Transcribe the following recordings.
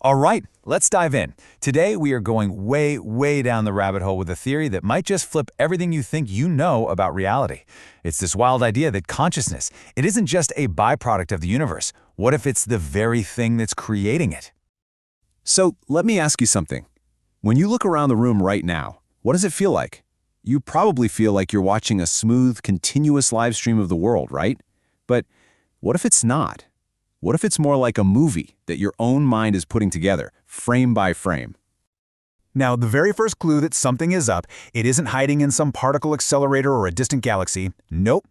All right, let's dive in. Today, we are going way down the rabbit hole with a theory that might just flip everything you think you know about reality. It's this wild idea that consciousness, it isn't just a byproduct of the universe. What if it's the very thing that's creating it? So let me ask you something. When you look around the room right now, what does it feel like? You probably feel like you're watching a smooth, continuous live stream of the world, right? But what if it's not? What if it's more like a movie that your own mind is putting together, frame by frame? Now, the very first clue that something is up, it isn't hiding in some particle accelerator or a distant galaxy. Nope.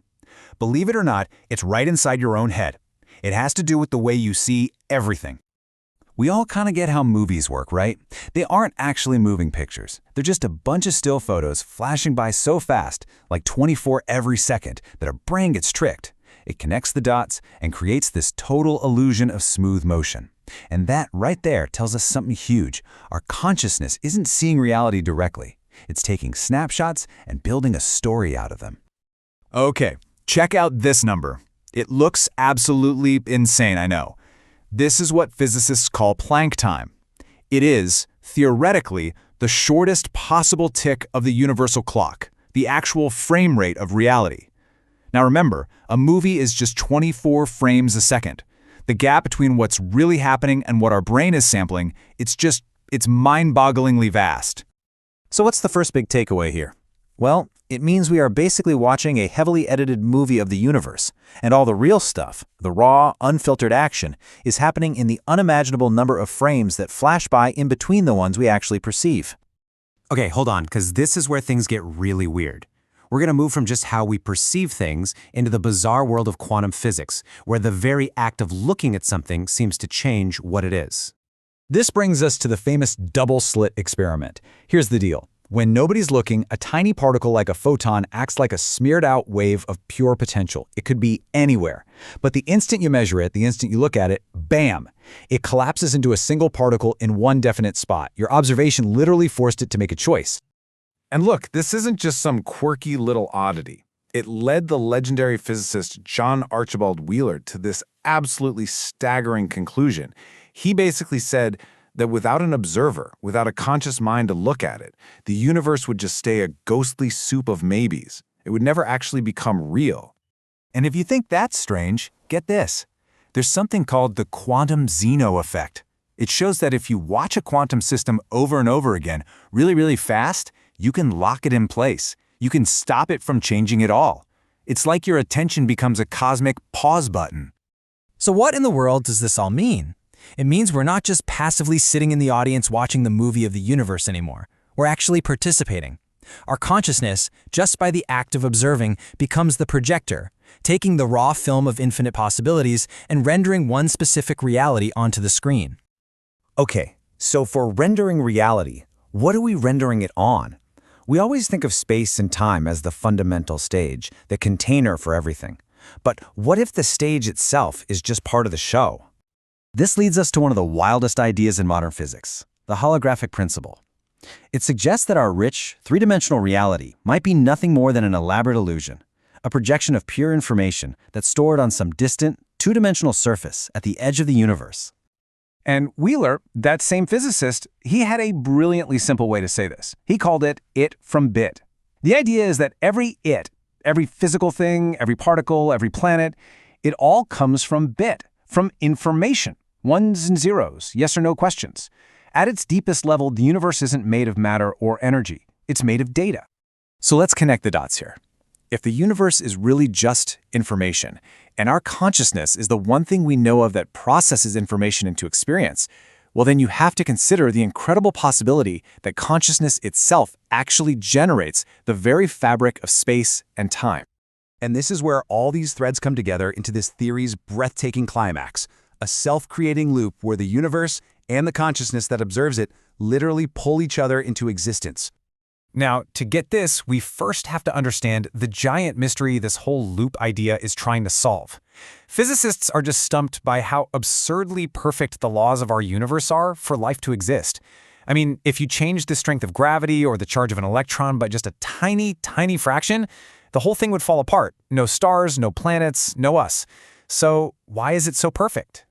Believe it or not, it's right inside your own head. It has to do with the way you see everything. We all kind of get how movies work, right? They aren't actually moving pictures. They're just a bunch of still photos flashing by so fast, like 24 every second, that our brain gets tricked. It connects the dots and creates this total illusion of smooth motion. And that right there tells us something huge. Our consciousness isn't seeing reality directly. It's taking snapshots and building a story out of them. Okay, check out this number. It looks absolutely insane, I know. This is what physicists call Planck time. It is, theoretically, the shortest possible tick of the universal clock, the actual frame rate of reality. Now remember, a movie is just 24 frames a second. The gap between what's really happening and what our brain is sampling, it's mind-bogglingly vast. So what's the first big takeaway here? Well, it means we are basically watching a heavily edited movie of the universe, and all the real stuff, the raw, unfiltered action, is happening in the unimaginable number of frames that flash by in between the ones we actually perceive. Okay, hold on, because this is where things get really weird. We're going to move from just how we perceive things into the bizarre world of quantum physics, where the very act of looking at something seems to change what it is. This brings us to the famous double-slit experiment. Here's the deal. When nobody's looking, a tiny particle like a photon acts like a smeared-out wave of pure potential. It could be anywhere. But the instant you measure it, the instant you look at it, bam! It collapses into a single particle in one definite spot. Your observation literally forced it to make a choice. And look, this isn't just some quirky little oddity. It led the legendary physicist John Archibald Wheeler to this absolutely staggering conclusion. He basically said that without an observer, without a conscious mind to look at it, the universe would just stay a ghostly soup of maybes. It would never actually become real. And if you think that's strange, get this. There's something called the quantum Zeno effect. It shows that if you watch a quantum system over and over again, really fast, you can lock it in place. You can stop it from changing at all. It's like your attention becomes a cosmic pause button. So what in the world does this all mean? It means we're not just passively sitting in the audience watching the movie of the universe anymore. We're actually participating. Our consciousness, just by the act of observing, becomes the projector, taking the raw film of infinite possibilities and rendering one specific reality onto the screen. Okay, so for rendering reality, what are we rendering it on? We always think of space and time as the fundamental stage, the container for everything. But what if the stage itself is just part of the show? This leads us to one of the wildest ideas in modern physics, the holographic principle. It suggests that our rich, three-dimensional reality might be nothing more than an elaborate illusion, a projection of pure information that's stored on some distant, two-dimensional surface at the edge of the universe. And Wheeler, that same physicist, he had a brilliantly simple way to say this. He called it from bit. The idea is that every physical thing, every particle, every planet, it all comes from bit, from information, ones and zeros, yes or no questions. At its deepest level, the universe isn't made of matter or energy. It's made of data. So let's connect the dots here. If the universe is really just information, and our consciousness is the one thing we know of that processes information into experience, well then you have to consider the incredible possibility that consciousness itself actually generates the very fabric of space and time. And this is where all these threads come together into this theory's breathtaking climax, a self-creating loop where the universe and the consciousness that observes it literally pull each other into existence. Now, to get this, we first have to understand the giant mystery this whole loop idea is trying to solve. Physicists are just stumped by how absurdly perfect the laws of our universe are for life to exist. I mean, if you change the strength of gravity or the charge of an electron by just a tiny fraction, the whole thing would fall apart. No stars, no planets, no us. So why is it so perfect?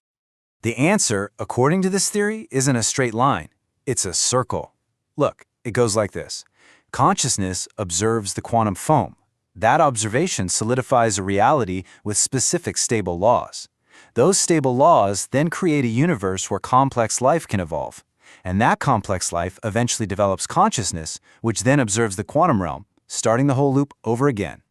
The answer, according to this theory, isn't a straight line. It's a circle. Look, it goes like this. Consciousness observes the quantum foam. That observation solidifies a reality with specific stable laws. Those stable laws then create a universe where complex life can evolve. And that complex life eventually develops consciousness, which then observes the quantum realm, starting the whole loop over again.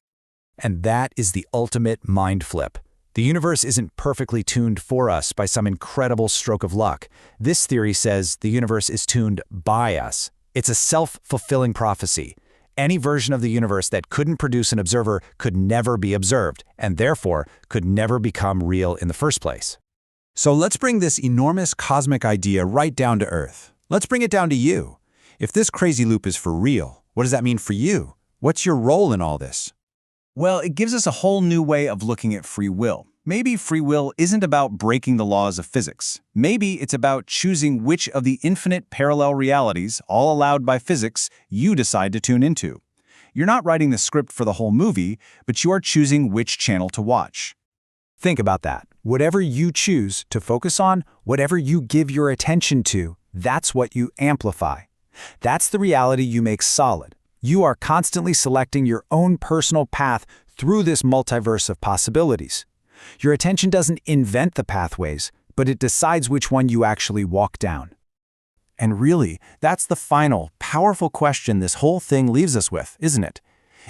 And that is the ultimate mind flip. The universe isn't perfectly tuned for us by some incredible stroke of luck. This theory says the universe is tuned by us. It's a self-fulfilling prophecy. Any version of the universe that couldn't produce an observer could never be observed, and therefore could never become real in the first place. So let's bring this enormous cosmic idea right down to Earth. Let's bring it down to you. If this crazy loop is for real, what does that mean for you? What's your role in all this? Well, it gives us a whole new way of looking at free will. Maybe free will isn't about breaking the laws of physics. Maybe it's about choosing which of the infinite parallel realities, all allowed by physics, you decide to tune into. You're not writing the script for the whole movie, but you are choosing which channel to watch. Think about that. Whatever you choose to focus on, whatever you give your attention to, that's what you amplify. That's the reality you make solid. You are constantly selecting your own personal path through this multiverse of possibilities. Your attention doesn't invent the pathways, but it decides which one you actually walk down. And really, that's the final, powerful question this whole thing leaves us with, isn't it?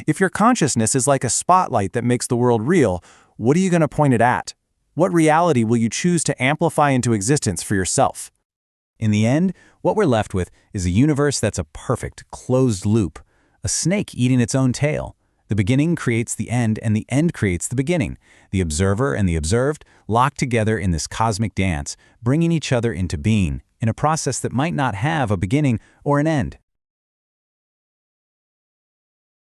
If your consciousness is like a spotlight that makes the world real, what are you going to point it at? What reality will you choose to amplify into existence for yourself? In the end, what we're left with is a universe that's a perfect, closed loop, a snake eating its own tail. The beginning creates the end, and the end creates the beginning. The observer and the observed lock together in this cosmic dance, bringing each other into being, in a process that might not have a beginning or an end.